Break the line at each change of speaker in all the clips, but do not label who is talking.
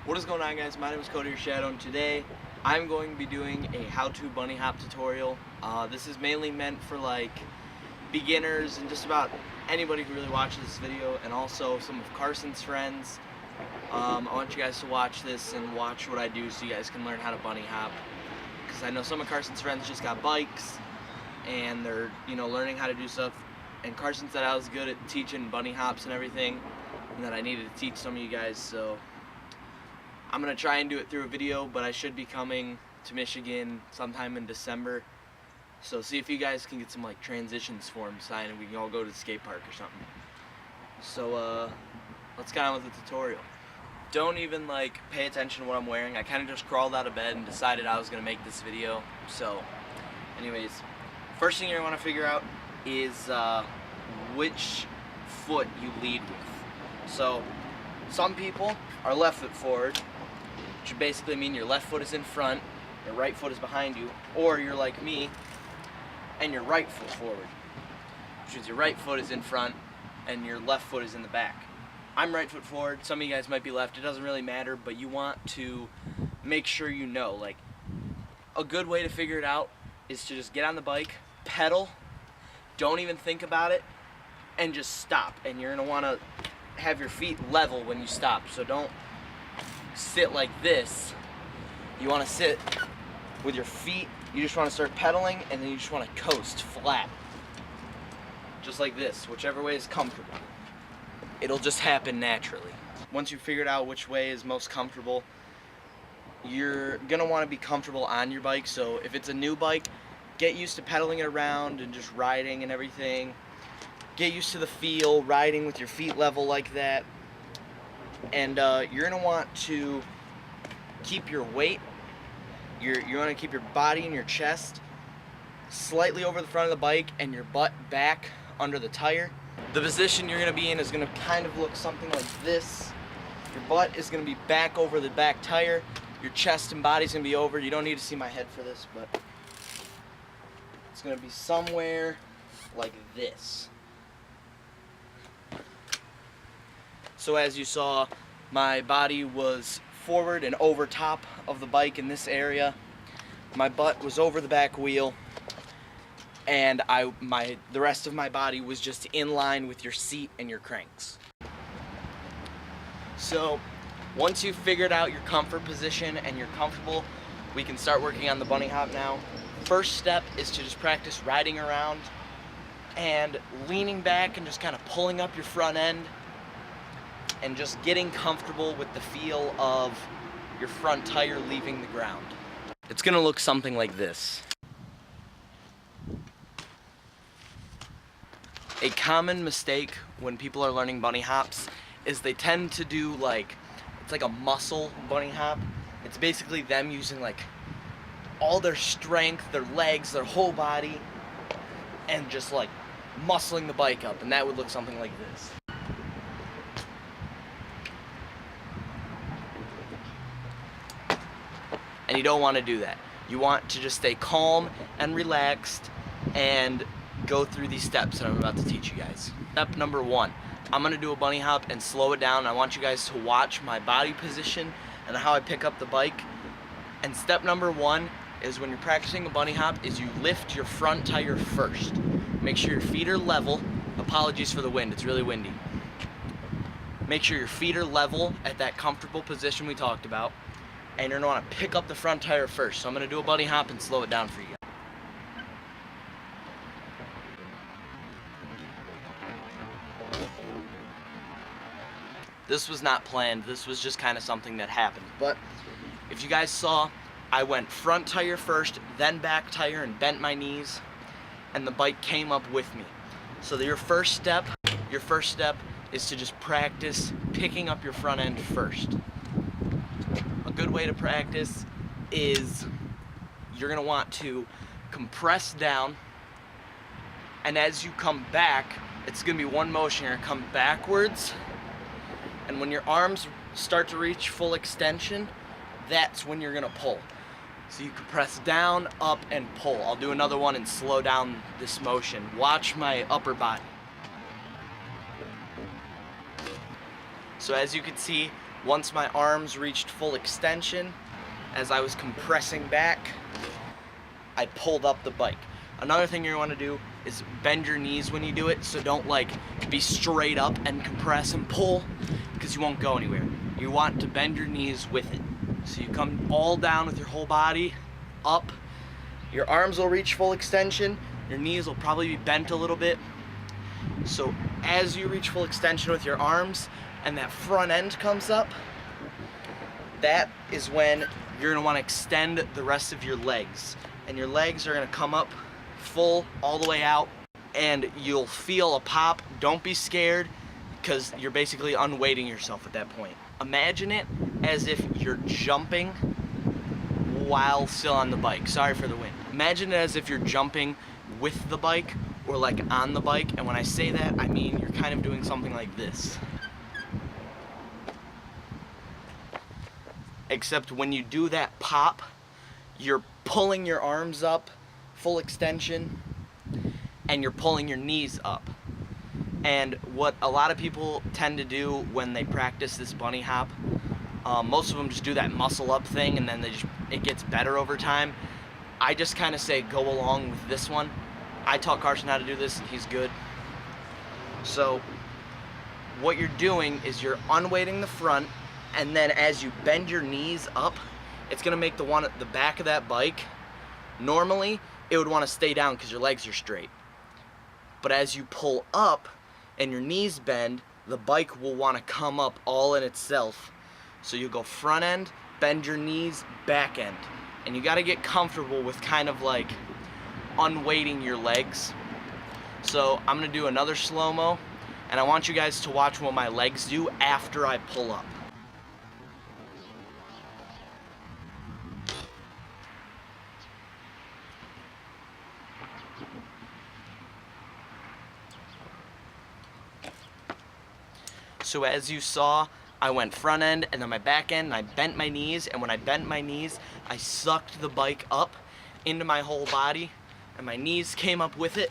What is going on, guys? My name is Cody, your Shadow, and today I'm going to be doing a how-to bunny hop tutorial. This is mainly meant for like beginners and just about anybody who really watches this video, and also some of Carson's friends. I want you guys to watch this and watch what I do so you guys can learn how to bunny hop, because I know some of Carson's friends just got bikes and they're learning how to do stuff, and Carson said I was good at teaching bunny hops and everything, and that I needed to teach some of you guys. So I'm gonna try and do it through a video, but I should be coming to Michigan sometime in December. So see if you guys can get some like transitions forms signed and we can all go to the skate park or something. So let's get on with the tutorial. Don't even like pay attention to what I'm wearing. I kind of just crawled out of bed and decided I was gonna make this video. So anyways, first thing you're gonna want to figure out is which foot you lead with. So some people are left foot forward, which would basically mean your left foot is in front, your right foot is behind you, or you're like me and your right foot forward, which means your right foot is in front and your left foot is in the back. I'm right foot forward, some of you guys might be left, it doesn't really matter, but you want to make sure you know. Like, a good way to figure it out is to just get on the bike, pedal, don't even think about it, and just stop. And you're going to want to have your feet level when you stop, so don't sit like this. You want to sit with your feet, you just want to start pedaling, and then you just want to coast flat, just like this, whichever way is comfortable. It'll just happen naturally. Once you've figured out which way is most comfortable, you're gonna want to be comfortable on your bike. So if it's a new bike, get used to pedaling it around and just riding and everything. Get used to the feel, riding with your feet level like that. And you're going to want to keep your weight, you want to keep your body and your chest slightly over the front of the bike and your butt back under the tire. The position you're going to be in is going to kind of look something like this. Your butt is going to be back over the back tire. Your chest and body's going to be over. You don't need to see my head for this, but it's going to be somewhere like this. So as you saw, my body was forward and over top of the bike in this area. My butt was over the back wheel, and the rest of my body was just in line with your seat and your cranks. So once you've figured out your comfort position and you're comfortable, we can start working on the bunny hop now. First step is to just practice riding around and leaning back and just kind of pulling up your front end and just getting comfortable with the feel of your front tire leaving the ground. It's gonna look something like this. A common mistake when people are learning bunny hops is they tend to do it's like a muscle bunny hop. It's basically them using like all their strength, their legs, their whole body, and just like muscling the bike up, and that would look something like this. And you don't want to do that. You want to just stay calm and relaxed and go through these steps that I'm about to teach you guys. Step number 1, I'm going to do a bunny hop and slow it down. I want you guys to watch my body position and how I pick up the bike. And step number 1 is, when you're practicing a bunny hop, is you lift your front tire first. Make sure your feet are level. Apologies for the wind, it's really windy. Make sure your feet are level at that comfortable position we talked about. And you're going to want to pick up the front tire first. So I'm going to do a bunny hop and slow it down for you. This was not planned, this was just kind of something that happened. But if you guys saw, I went front tire first, then back tire, and bent my knees, and the bike came up with me. So your first step is to just practice picking up your front end first. A good way to practice is you're going to want to compress down, and as you come back, it's going to be one motion. You're going to come backwards, and when your arms start to reach full extension, that's when you're going to pull. So you can press down, up, and pull. I'll do another one and slow down this motion. Watch my upper body. So as you can see, once my arms reached full extension, as I was compressing back, I pulled up the bike. Another thing you want to do is bend your knees when you do it, so don't like be straight up and compress and pull, because you won't go anywhere. You want to bend your knees with it. So you come all down with your whole body, up, your arms will reach full extension, your knees will probably be bent a little bit. So as you reach full extension with your arms and that front end comes up, that is when you're gonna want to extend the rest of your legs. And your legs are gonna come up full all the way out, and you'll feel a pop. Don't be scared, because you're basically unweighting yourself at that point. Imagine it as if you're jumping while still on the bike. Sorry for the wind. Imagine it as if you're jumping with the bike or like on the bike, and when I say that, I mean you're kind of doing something like this. Except when you do that pop, you're pulling your arms up, full extension, and you're pulling your knees up. And what a lot of people tend to do when they practice this bunny hop, most of them just do that muscle up thing, and then it gets better over time. I just kind of say go along with this one. I taught Carson how to do this, and he's good. So what you're doing is you're unweighting the front, and then as you bend your knees up, it's gonna make the back of that bike, normally it would want to stay down because your legs are straight. But as you pull up and your knees bend, the bike will want to come up all in itself. So you go front end, bend your knees, back end. And you got to get comfortable with kind of like unweighting your legs. So I'm going to do another slow-mo, and I want you guys to watch what my legs do after I pull up. So as you saw, I went front end and then my back end, and I bent my knees, and when I bent my knees, I sucked the bike up into my whole body, and my knees came up with it,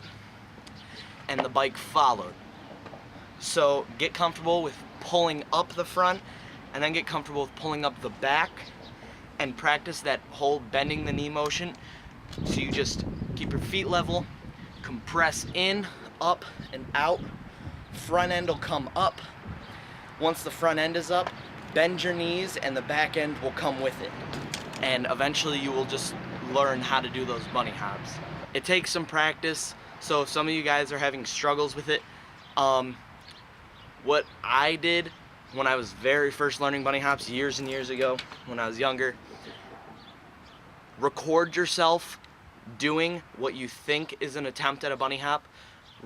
and the bike followed. So get comfortable with pulling up the front, and then get comfortable with pulling up the back, and practice that whole bending the knee motion. So you just keep your feet level, compress in, up, and out. Front end will come up. Once the front end is up, bend your knees and the back end will come with it. And eventually you will just learn how to do those bunny hops. It takes some practice, so if some of you guys are having struggles with it, what I did when I was very first learning bunny hops years and years ago, when I was younger, record yourself doing what you think is an attempt at a bunny hop.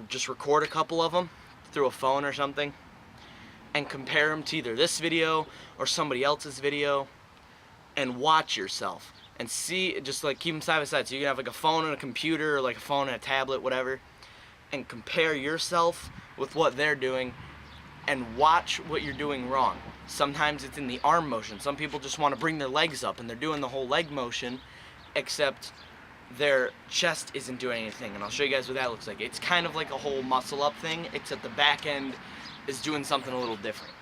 Just record a couple of them through a phone or something, and compare them to either this video or somebody else's video, and watch yourself and see, just like keep them side by side. So you can have like a phone and a computer, or like a phone and a tablet, whatever, and compare yourself with what they're doing and watch what you're doing wrong. Sometimes it's in the arm motion. Some people just want to bring their legs up and they're doing the whole leg motion, except their chest isn't doing anything, and I'll show you guys what that looks like. It's kind of like a whole muscle up thing, except the back end is doing something a little different.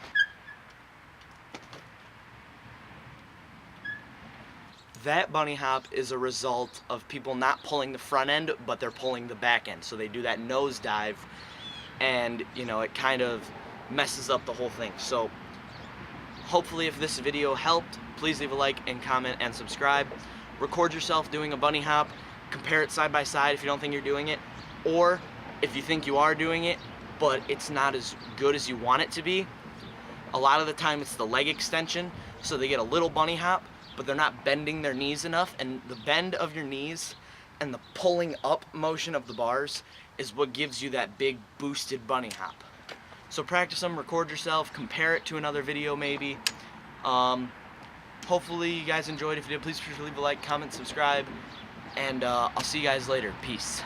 That bunny hop is a result of people not pulling the front end, but they're pulling the back end. So they do that nose dive, and you know, it kind of messes up the whole thing. So hopefully if this video helped, please leave a like and comment and subscribe. Record yourself doing a bunny hop, compare it side by side if you don't think you're doing it, or if you think you are doing it but it's not as good as you want it to be. A lot of the time it's the leg extension, so they get a little bunny hop, but they're not bending their knees enough, and the bend of your knees and the pulling up motion of the bars is what gives you that big boosted bunny hop. So practice them, record yourself, compare it to another video maybe. Hopefully you guys enjoyed. If you did, please leave a like, comment, subscribe, and I'll see you guys later. Peace.